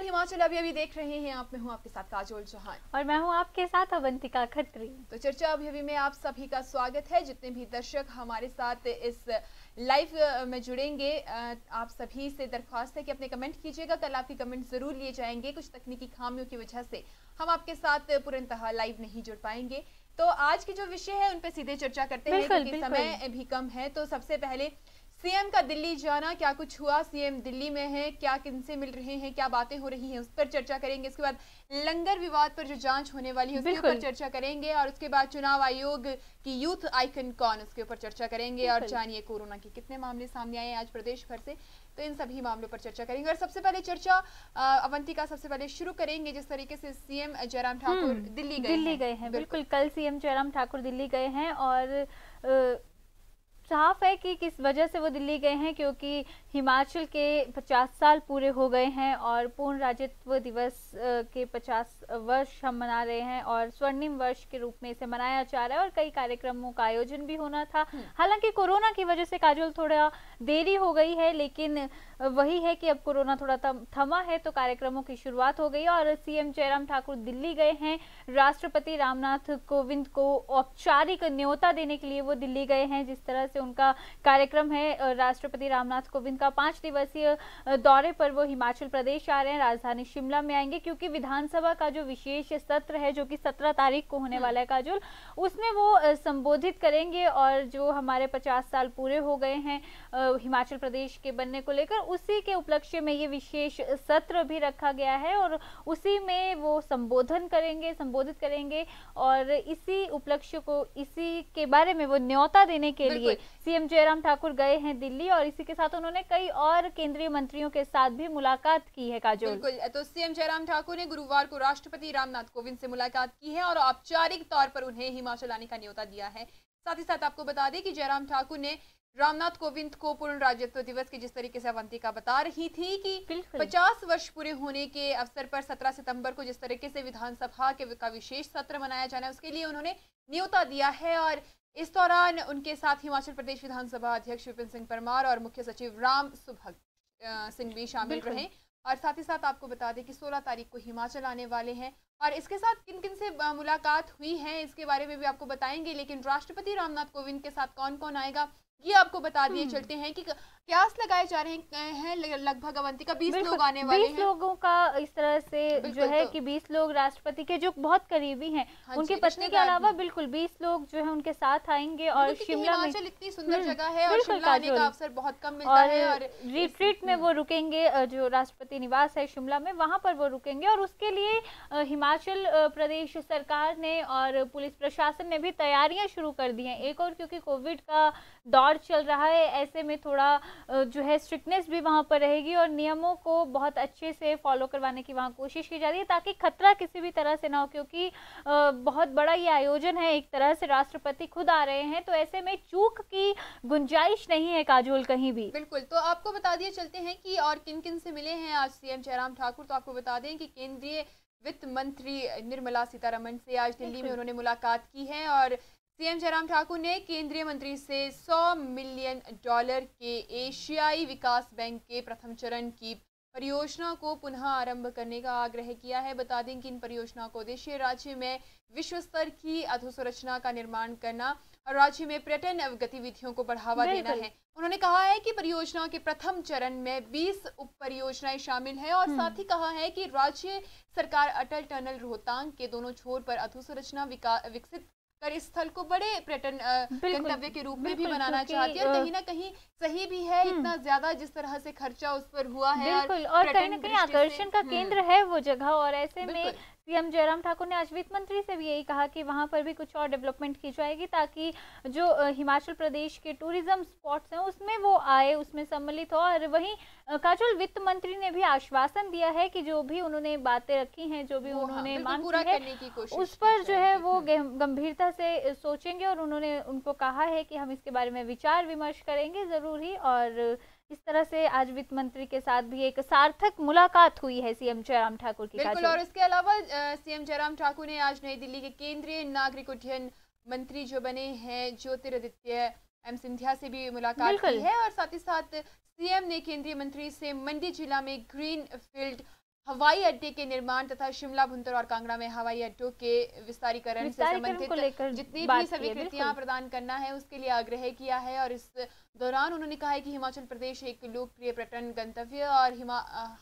नमस्कार, हिमाचल अभी देख रहे हैं आप। मैं हूं आपके साथ काजोल चौहान और मैं हूं आपके साथ अवंतिका खत्री। तो चर्चा अभी में आप सभी का स्वागत है। जितने भी दर्शक हमारे साथ इस लाइव में जुड़ेंगे, आप सभी से दरख्वास्त है कि अपने कमेंट कीजिएगा। कल आपके कमेंट जरूर लिए जाएंगे। कुछ तकनीकी खामियों की वजह से हम आपके साथ पूर्णतः लाइव नहीं जुड़ पाएंगे। तो आज की जो विषय है उन पे सीधे चर्चा करते हैं क्योंकि समय भी कम है। तो सबसे पहले सीएम का दिल्ली जाना, क्या कुछ हुआ, सीएम दिल्ली में है, क्या किनसे मिल रहे हैं, क्या बातें हो रही हैं, उस पर चर्चा करेंगे। इसके बाद लंगर विवाद पर जो जांच होने वाली है उसके ऊपर चर्चा करेंगे और उसके बाद चुनाव आयोग की यूथ आइकन कौन, उसके ऊपर चर्चा करेंगे। और जानिए कोरोना के कितने मामले सामने आए आज प्रदेश भर से, तो इन सभी मामलों पर चर्चा करेंगे। और सबसे पहले चर्चा अवंतिका सबसे पहले शुरू करेंगे। जिस तरीके से सीएम जयराम ठाकुर दिल्ली गए हैं। बिल्कुल, कल सीएम जयराम ठाकुर दिल्ली गए हैं और साफ है कि किस वजह से वो दिल्ली गए हैं, क्योंकि हिमाचल के 50 साल पूरे हो गए हैं और पूर्ण राज्यत्व दिवस के 50 वर्ष हम मना रहे हैं और स्वर्णिम वर्ष के रूप में इसे मनाया जा रहा है और कई कार्यक्रमों का आयोजन भी होना था। हालांकि कोरोना की वजह से काजोल थोड़ा देरी हो गई है, लेकिन वही है कि अब कोरोना थोड़ा थमा है तो कार्यक्रमों की शुरुआत हो गई और सीएम जयराम ठाकुर दिल्ली गए हैं। राष्ट्रपति रामनाथ कोविंद को औपचारिक न्योता देने के लिए वो दिल्ली गए हैं। जिस तरह से उनका कार्यक्रम है, राष्ट्रपति रामनाथ कोविंद का 5 दिवसीय दौरे पर वो हिमाचल प्रदेश आ रहे हैं, राजधानी शिमला में आएंगे क्योंकि विधानसभा का जो विशेष सत्र है जो कि 17 तारीख को होने वाला है काजोल, उसमें वो संबोधित करेंगे और जो हमारे 50 साल पूरे हो गए हैं हिमाचल प्रदेश के बनने को लेकर, उसी के उपलक्ष्य में ये विशेष सत्र भी रखा गया है और उसी में वो संबोधित करेंगे और इसी उपलक्ष्य को, इसी के बारे में वो न्योता देने के लिए सीएम जयराम ठाकुर गए हैं दिल्ली। और इसी के साथ उन्होंने कई और केंद्रीय मंत्रियों के साथ भी मुलाकात की है काजोल। बिल्कुल, तो सीएम जयराम ठाकुर ने गुरुवार को राष्ट्रपति रामनाथ कोविंद से मुलाकात की है और औपचारिक तौर पर उन्हें हिमाचल आने का न्योता दिया है। साथ ही साथ आपको बता दें कि जयराम ठाकुर ने रामनाथ कोविंद को पूर्ण राज्यत्व दिवस के, जिस तरीके से अवंतिका बता रही थी कि 50 वर्ष पूरे होने के अवसर पर 17 सितंबर को जिस तरीके से विधानसभा का विशेष सत्र मनाया जाना है उसके लिए उन्होंने न्योता दिया है। और इस दौरान उनके साथ हिमाचल प्रदेश विधानसभा अध्यक्ष विपिन सिंह परमार और मुख्य सचिव राम सुभग सिंह भी शामिल रहे। और साथ ही साथ आपको बता दें कि 16 तारीख को हिमाचल आने वाले हैं और इसके साथ किन किन से मुलाकात हुई है इसके बारे में भी आपको बताएंगे। लेकिन राष्ट्रपति रामनाथ कोविंद के साथ कौन कौन आएगा ये आपको बता दिए चलते हैं कि क्यास लगाए जा रहे हैं। लगभग अवंतिका 20 लोग आने वाले हैं। 20 लोगों का इस तरह से जो है कि 20 लोग राष्ट्रपति के जो बहुत करीबी हैं, उनकी पत्नी के अलावा बिल्कुल 20 लोग जो है उनके साथ आएंगे। और शिमला में इतनी सुंदर जगह है और शिमला आने का अवसर बहुत कम मिलता है और रिट्रीट में वो रुकेंगे, जो राष्ट्रपति निवास है शिमला में, वहां पर वो रुकेंगे। और उसके लिए हिमाचल प्रदेश सरकार ने और पुलिस प्रशासन ने भी तैयारियां शुरू कर दी हैं। एक और क्योंकि कोविड का दौर चल रहा है, ऐसे में थोड़ा जो है स्ट्रिक्टनेस भी वहां पर रहेगी और नियमों को बहुत अच्छे से फॉलो करवाने की वहां कोशिश की जा रही है ताकि खतरा किसी भी तरह से ना हो, क्योंकि बहुत बड़ा ये आयोजन है, एक तरह से राष्ट्रपति खुद आ रहे हैं, तो ऐसे में चूक की गुंजाइश नहीं है काजोल कहीं भी। बिल्कुल, तो आपको बता दिए चलते हैं कि और किन किन से मिले हैं आज सीएम जयराम ठाकुर। तो आपको बता दें कि केंद्रीय वित्त मंत्री निर्मला सीतारमण से आज दिल्ली में उन्होंने मुलाकात की है और सीएम जयराम ठाकुर ने केंद्रीय मंत्री से $100 मिलियन के एशियाई विकास बैंक के प्रथम चरण की परियोजना को पुनः आरंभ करने का आग्रह किया है। बता दें कि इन परियोजनाओं का उद्देश्य राज्य में विश्व स्तर की अधोसंरचना का निर्माण करना और राज्य में पर्यटन गतिविधियों को बढ़ावा देना है। उन्होंने कहा है कि परियोजनाओं के प्रथम चरण में 20 उप परियोजनाएं शामिल हैं और साथ ही कहा है कि राज्य सरकार अटल टनल रोहतांग के दोनों छोर पर अधोसंरचना विकसित कर इस स्थल को बड़े पर्यटन गंतव्य के रूप में भी बनाना चाहती है और कहीं ना कहीं सही भी है। इतना ज्यादा जिस तरह से खर्चा उस पर हुआ है और कहीं ना कहीं आकर्षण का केंद्र है वो जगह। और ऐसे में सीएम जयराम ठाकुर ने आज वित्त मंत्री से भी यही कहा कि वहां पर भी कुछ और डेवलपमेंट की जाएगी ताकि जो हिमाचल प्रदेश के टूरिज्म स्पॉट्स हैं उसमें वो आए, उसमें सम्मिलित हो। और वहीं काजोल वित्त मंत्री ने भी आश्वासन दिया है कि जो भी उन्होंने बातें रखी हैं, जो भी उन्होंने मांग की है, उस पर जो है वो गंभीरता से सोचेंगे और उन्होंने उनको कहा है कि हम इसके बारे में विचार विमर्श करेंगे जरूर ही। और इस तरह से आज वित्त मंत्री के साथ भी एक सार्थक मुलाकात हुई है सीएम जयराम ठाकुर की। बिल्कुल, और इसके अलावा सीएम जयराम ठाकुर ने आज नई दिल्ली के केंद्रीय नागरिक उड्डयन मंत्री जो बने हैं ज्योतिरादित्य एम सिंधिया से भी मुलाकात की है। और साथ ही साथ सीएम ने केंद्रीय मंत्री से मंडी जिला में ग्रीन फील्ड हवाई अड्डे के निर्माण तथा शिमला, भुंतर और कांगड़ा में हवाई अड्डों के विस्तारीकरण से संबंधित जितनी भी स्वीकृतियां प्रदान करना है उसके लिए आग्रह किया है। और इस दौरान उन्होंने कहा है कि हिमाचल प्रदेश एक लोकप्रिय पर्यटन गंतव्य और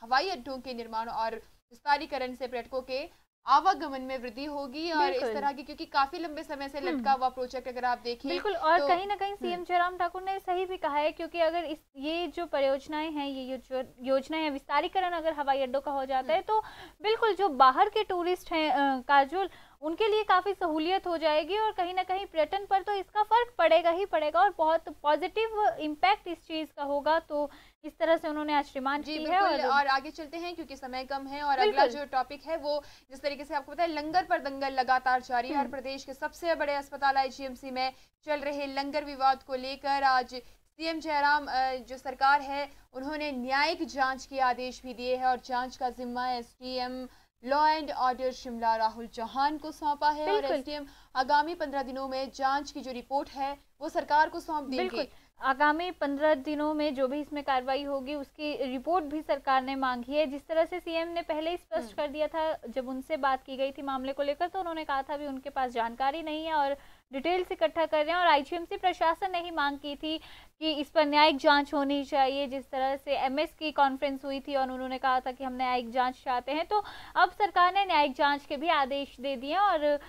हवाई अड्डों के निर्माण और विस्तारीकरण से पर्यटकों के आवागमन में वृद्धि होगी। और इस तरह की, क्योंकि काफी लंबे समय से लटका हुआ प्रोजेक्ट अगर आप देखें, बिल्कुल। और तो, कहीं ना कहीं सीएम जयराम ठाकुर ने सही भी कहा है, क्योंकि अगर ये जो परियोजनाएं हैं, ये योजनाएं हैं, विस्तारीकरण अगर हवाई अड्डों का हो जाता है तो बिल्कुल जो बाहर के टूरिस्ट हैं काजोल, उनके लिए काफी सहूलियत हो जाएगी और कहीं ना कहीं पर्यटन पर तो इसका फर्क पड़ेगा ही पड़ेगा और बहुत पॉजिटिव इम्पैक्ट इस चीज का होगा। तो इस तरह से उन्होंने आज डिमांड की है। और आगे चलते हैं क्योंकि समय कम है। और अगला जो टॉपिक है वो, जिस तरीके से आपको पता है, लंगर पर दंगल लगातार जारी है। हर प्रदेश के सबसे बड़े अस्पताल आईजीएमसी में चल रहे लंगर विवाद को लेकर आज सीएम जयराम जो सरकार है उन्होंने न्यायिक जांच के आदेश भी दिए हैं और जांच का जिम्मा SDM law and order Shimla Rahul Chauhan को सौंपा है। और एसडीएम आगामी 15 दिनों में जांच की जो रिपोर्ट है वो सरकार को सौंप देंगे। आगामी 15 दिनों में जो भी इसमें कार्रवाई होगी उसकी रिपोर्ट भी सरकार ने मांगी है। जिस तरह से सीएम ने पहले ही स्पष्ट कर दिया था, जब उनसे बात की गई थी मामले को लेकर, तो उन्होंने कहा था भी उनके पास जानकारी नहीं है और डिटेल्स इकट्ठा कर रहे हैं। और आईजीएमसी प्रशासन ने ही मांग की थी कि इस पर न्यायिक जांच होनी चाहिए। जिस तरह से एमएस की कॉन्फ्रेंस हुई थी और उन्होंने कहा था कि हम न्यायिक जांच चाहते हैं, तो अब सरकार ने न्यायिक जांच के भी आदेश दे दिए और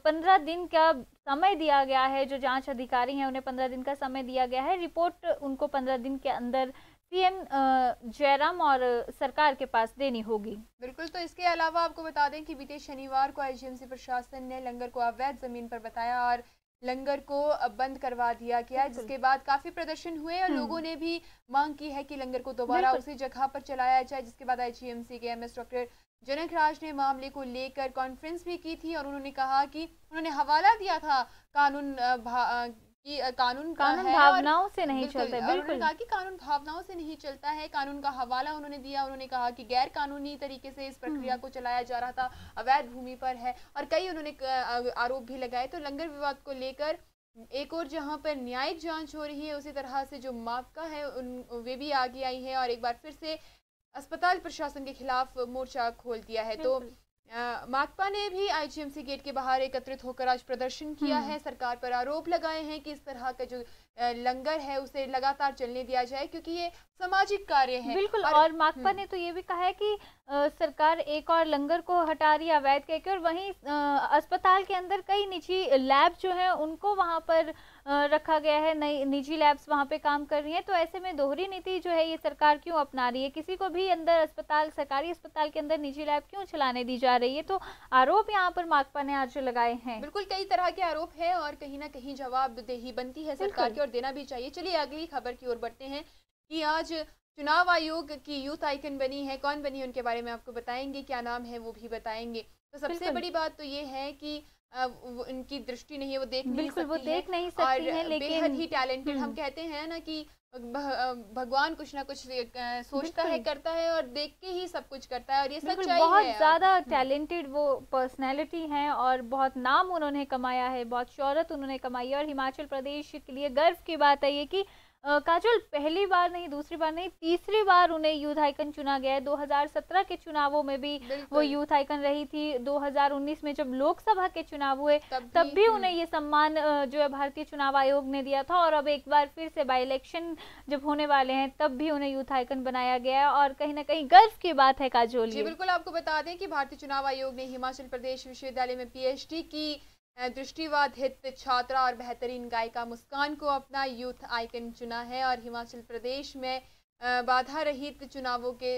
15 दिन का समय दिया गया है। जो जांच अधिकारी हैं उन्हें 15 दिन का समय दिया गया है। रिपोर्ट उनको 15 दिन के अंदर सीएम जयराम और सरकार के पास देनी होगी। बिल्कुल। तो इसके अलावा आपको बता दें कि बीते शनिवार को आईजीएमसी प्रशासन ने लंगर को अवैध जमीन पर बताया और लंगर को बंद करवा दिया गया, जिसके बाद काफी प्रदर्शन हुए और लोगों ने भी मांग की है कि लंगर को दोबारा उसी जगह पर चलाया जाए। जिसके बाद आईजीएमसी के एमएस डॉक्टर जनक राज ने मामले को लेकर कॉन्फ्रेंस भी की थी और उन्होंने कहा कि उन्होंने हवाला दिया था कानून भावनाओं से नहीं चलता। उन्होंने कहा कि कानून भावनाओं से नहीं चलता है। कानून का हवाला उन्होंने दिया। उन्होंने कहा कि गैर कानूनी तरीके से इस प्रक्रिया को चलाया जा रहा था, अवैध भूमि पर है और कई उन्होंने आरोप भी लगाए। तो लंगर विवाद को लेकर एक और जहां पर न्यायिक जांच हो रही है, उसी तरह से जो माकपा है वे भी आगे आई है और एक बार फिर से अस्पताल प्रशासन के खिलाफ मोर्चा खोल दिया है। तो माकपा ने भी आईजीएमसी गेट के बाहर एकत्रित होकर आज प्रदर्शन किया है। सरकार पर आरोप लगाए हैं कि इस तरह का जो लंगर है उसे लगातार चलने दिया जाए क्योंकि ये सामाजिक कार्य है। बिल्कुल। और माकपा ने तो ये भी कहा है कि सरकार एक और लंगर को हटा रही है अवैध कहकर, और वहीं अस्पताल के अंदर कई निजी लैब जो है उनको वहां पर रखा गया है। नई निजी लैब्स वहां पे काम कर रही हैं। तो ऐसे में दोहरी नीति जो है ये सरकार क्यों अपना रही है? किसी को भी अंदर अस्पताल, सरकारी अस्पताल के अंदर निजी लैब क्यों चलाने दी जा रही है? तो आरोप यहाँ पर माकपा ने आज लगाए हैं। बिल्कुल, कई तरह के आरोप है और कहीं ना कहीं जवाबदेही बनती है सरकार की और देना भी चाहिए। चलिए अगली खबर की ओर बढ़ते हैं कि आज चुनाव आयोग की यूथ आइकन बनी है। कौन बनी है उनके बारे में आपको बताएंगे, क्या नाम है वो भी बताएंगे। तो सबसे बड़ी बात तो ये है कि उनकी दृष्टि नहीं है, वो देख नहीं सकती है, लेकिन बेहद ही टैलेंटेड। हम कहते हैं ना कि भगवान कुछ ना कुछ सोचता है, करता है और देख के ही सब कुछ करता है और ये सच्चाई है। बहुत ज्यादा टैलेंटेड वो पर्सनैलिटी हैं और बहुत नाम उन्होंने कमाया है, बहुत शोहरत उन्होंने कमाई है और हिमाचल प्रदेश के लिए गर्व की बात है ये कि काजोल पहली बार नहीं, दूसरी बार नहीं, तीसरी बार उन्हें यूथ आइकन चुना गया है। 2017 के चुनावों में भी वो यूथ आइकन रही थी। 2019 में जब लोकसभा के चुनाव हुए तब भी उन्हें ये सम्मान जो है भारतीय चुनाव आयोग ने दिया था और अब एक बार फिर से बाई इलेक्शन जब होने वाले हैं तब भी उन्हें यूथ आइकन बनाया गया है और कहीं ना कहीं गर्व की बात है काजोल। जी बिल्कुल, आपको बता दें कि भारतीय चुनाव आयोग ने हिमाचल प्रदेश विश्वविद्यालय में पीएचडी की दृष्टिबाधित छात्रा और बेहतरीन गायिका मुस्कान को अपना यूथ आइकन चुना है और हिमाचल प्रदेश में बाधा रहित चुनावों के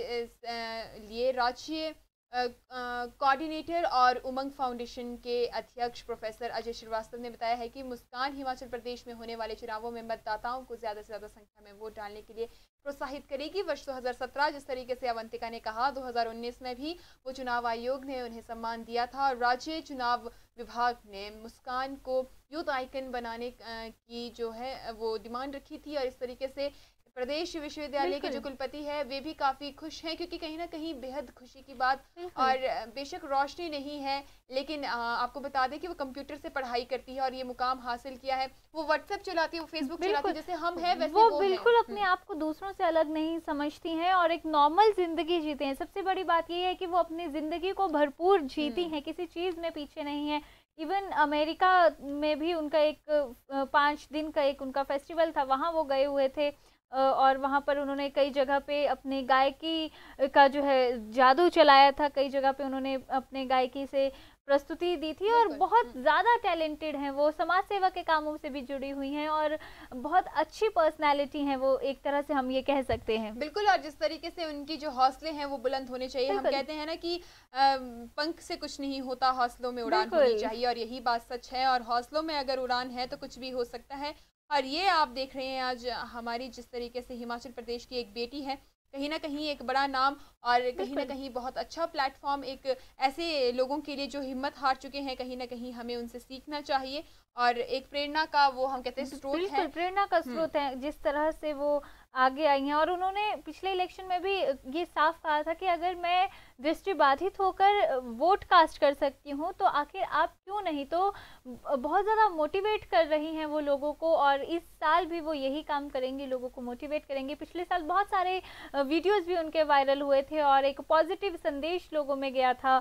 लिए राज्य कोऑर्डिनेटर और उमंग फाउंडेशन के अध्यक्ष प्रोफेसर अजय श्रीवास्तव ने बताया है कि मुस्कान हिमाचल प्रदेश में होने वाले चुनावों में मतदाताओं को ज़्यादा से ज़्यादा संख्या में वोट डालने के लिए प्रोत्साहित करेगी। वर्ष 2017 जिस तरीके से अवंतिका ने कहा, 2019 में भी वो चुनाव आयोग ने उन्हें सम्मान दिया था और राज्य चुनाव विभाग ने मुस्कान को यूथ आइकन बनाने की जो है वो डिमांड रखी थी और इस तरीके से प्रदेश विश्वविद्यालय के जो कुलपति है वे भी काफ़ी खुश हैं, क्योंकि कहीं ना कहीं बेहद खुशी की बात। और बेशक रोशनी नहीं है, लेकिन आपको बता दें कि वो कंप्यूटर से पढ़ाई करती है और ये मुकाम हासिल किया है। वो व्हाट्सएप चलाती है, वो फेसबुक चलाती है, जैसे हम हैं वैसे वो बिल्कुल अपने आप को दूसरों से अलग नहीं समझती हैं और एक नॉर्मल जिंदगी जीते हैं। सबसे बड़ी बात ये है कि वो अपनी जिंदगी को भरपूर जीती हैं, किसी चीज़ में पीछे नहीं है। इवन अमेरिका में भी उनका एक 5 दिन का एक उनका फेस्टिवल था, वहाँ वो गए हुए थे और वहाँ पर उन्होंने कई जगह पे अपनी गायकी का जो है जादू चलाया था। कई जगह पे उन्होंने अपने गायकी से प्रस्तुति दी थी और बहुत ज़्यादा टैलेंटेड हैं वो, समाज सेवा के कामों से भी जुड़ी हुई हैं और बहुत अच्छी पर्सनालिटी हैं वो, एक तरह से हम ये कह सकते हैं। बिल्कुल, और जिस तरीके से उनकी जो हौसले हैं वो बुलंद होने चाहिए। हम कहते हैं ना कि पंख से कुछ नहीं होता, हौसलों में उड़ान होनी चाहिए, और यही बात सच है। और हौसलों में अगर उड़ान है तो कुछ भी हो सकता है। और ये आप देख रहे हैं आज हमारी जिस तरीके से हिमाचल प्रदेश की एक बेटी है, कहीं ना कहीं एक बड़ा नाम और कहीं ना कहीं बहुत अच्छा प्लेटफॉर्म एक ऐसे लोगों के लिए जो हिम्मत हार चुके हैं, कहीं ना कहीं हमें उनसे सीखना चाहिए। और एक प्रेरणा का वो हम कहते हैं स्रोत है, प्रेरणा का स्रोत है। जिस तरह से वो आगे आई हैं और उन्होंने पिछले इलेक्शन में भी ये साफ कहा था कि अगर मैं दृष्टिबाधित होकर वोट कास्ट कर सकती हूँ तो आखिर आप क्यों नहीं। तो बहुत ज़्यादा मोटिवेट कर रही हैं वो लोगों को और इस साल भी वो यही काम करेंगी, लोगों को मोटिवेट करेंगे। पिछले साल बहुत सारे वीडियोस भी उनके वायरल हुए थे और एक पॉजिटिव संदेश लोगों में गया था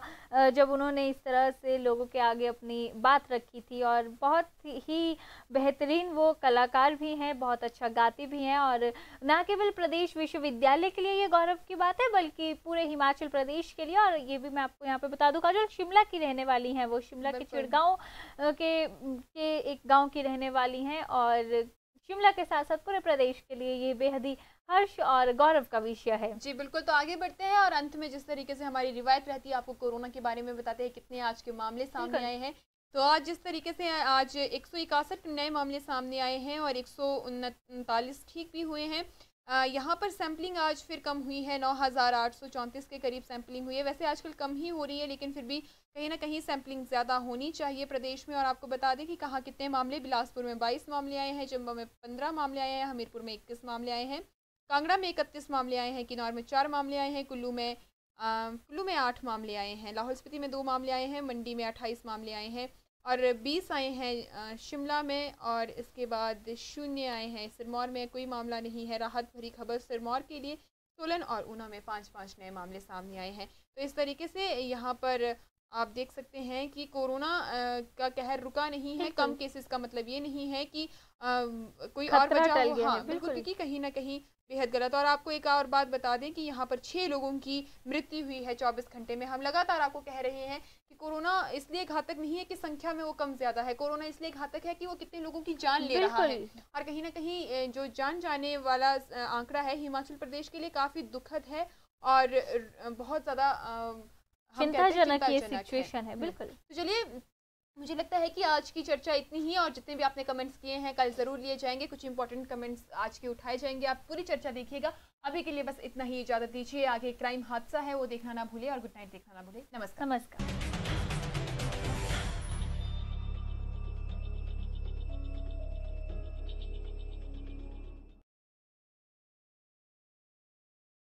जब उन्होंने इस तरह से लोगों के आगे अपनी बात रखी थी। और बहुत ही बेहतरीन वो कलाकार भी हैं, बहुत अच्छा गाती भी हैं और न केवल प्रदेश विश्वविद्यालय के लिए ये गौरव की बात है बल्कि पूरे हिमाचल प्रदेश के लिए। और ये भी मैं आपको यहाँ पे बता दूं, काजल शिमला की रहने वाली हैं, वो शिमला के चिड़गांव के एक गांव की रहने वाली हैं और शिमला के साथ साथ पूरे प्रदेश के लिए ये बेहद ही हर्ष और गौरव का विषय है। जी बिल्कुल, तो आगे बढ़ते हैं और अंत में जिस तरीके से हमारी रिवायत रहती है आपको कोरोना के बारे में बताते हैं कितने आज के मामले सामने आए हैं। तो आज जिस तरीके से आज 161 नए मामले सामने आए हैं और 139 ठीक भी हुए हैं। यहाँ पर सैम्पलिंग आज फिर कम हुई है, 9,834 के करीब सैम्पलिंग हुई है। वैसे आजकल कम ही हो रही है, लेकिन फिर भी कहीं ना कहीं सैम्पलिंग ज़्यादा होनी चाहिए प्रदेश में। और आपको बता दें कि कहाँ कितने मामले, बिलासपुर में 22 मामले आए हैं, चंबा में 15 मामले आए हैं, हमीरपुर में 21 मामले आए हैं, कांगड़ा में 31 मामले आए हैं, किन्नौर में 4 मामले आए हैं, कुल्लू में 8 मामले आए हैं, लाहौल स्पीति में 2 मामले आए हैं, मंडी में 28 मामले आए हैं और 20 आए हैं शिमला में और इसके बाद 0 आए हैं सिरमौर में। कोई मामला नहीं है। राहत भरी खबर सिरमौर के लिए, सोलन और ऊना में 5-5 नए मामले सामने आए हैं। तो इस तरीके से यहाँ पर आप देख सकते हैं कि कोरोना का कहर रुका नहीं है। कम केसेस का मतलब ये नहीं है कि कोई और वजह हो। हाँ बिल्कुल, क्योंकि कहीं ना कहीं बेहद गलत। और आपको एक और बात बता दें कि यहाँ पर 6 लोगों की मृत्यु हुई है 24 घंटे में। हम लगातार आपको कह रहे हैं कि कोरोना इसलिए घातक नहीं है कि संख्या में वो कम ज़्यादा है, कोरोना इसलिए घातक है कि वो कितने लोगों की जान ले रहा है। और कहीं ना कहीं जो जान जाने वाला आंकड़ा है हिमाचल प्रदेश के लिए काफ़ी दुखद है और बहुत ज़्यादा चिंताजनक ये सिचुएशन है। बिल्कुल, तो चलिए, मुझे लगता है कि आज की चर्चा इतनी ही, और जितने भी आपने कमेंट्स किए हैं कल ज़रूर लिए जाएंगे। कुछ इंपॉर्टेंट कमेंट्स आज के उठाए जाएंगे, आप पूरी चर्चा देखिएगा। अभी के लिए बस इतना ही इजाज़त दीजिए। आगे क्राइम हादसा है वो देखना ना भूले और गुड नाइट देखना ना भूले। नमस्कार।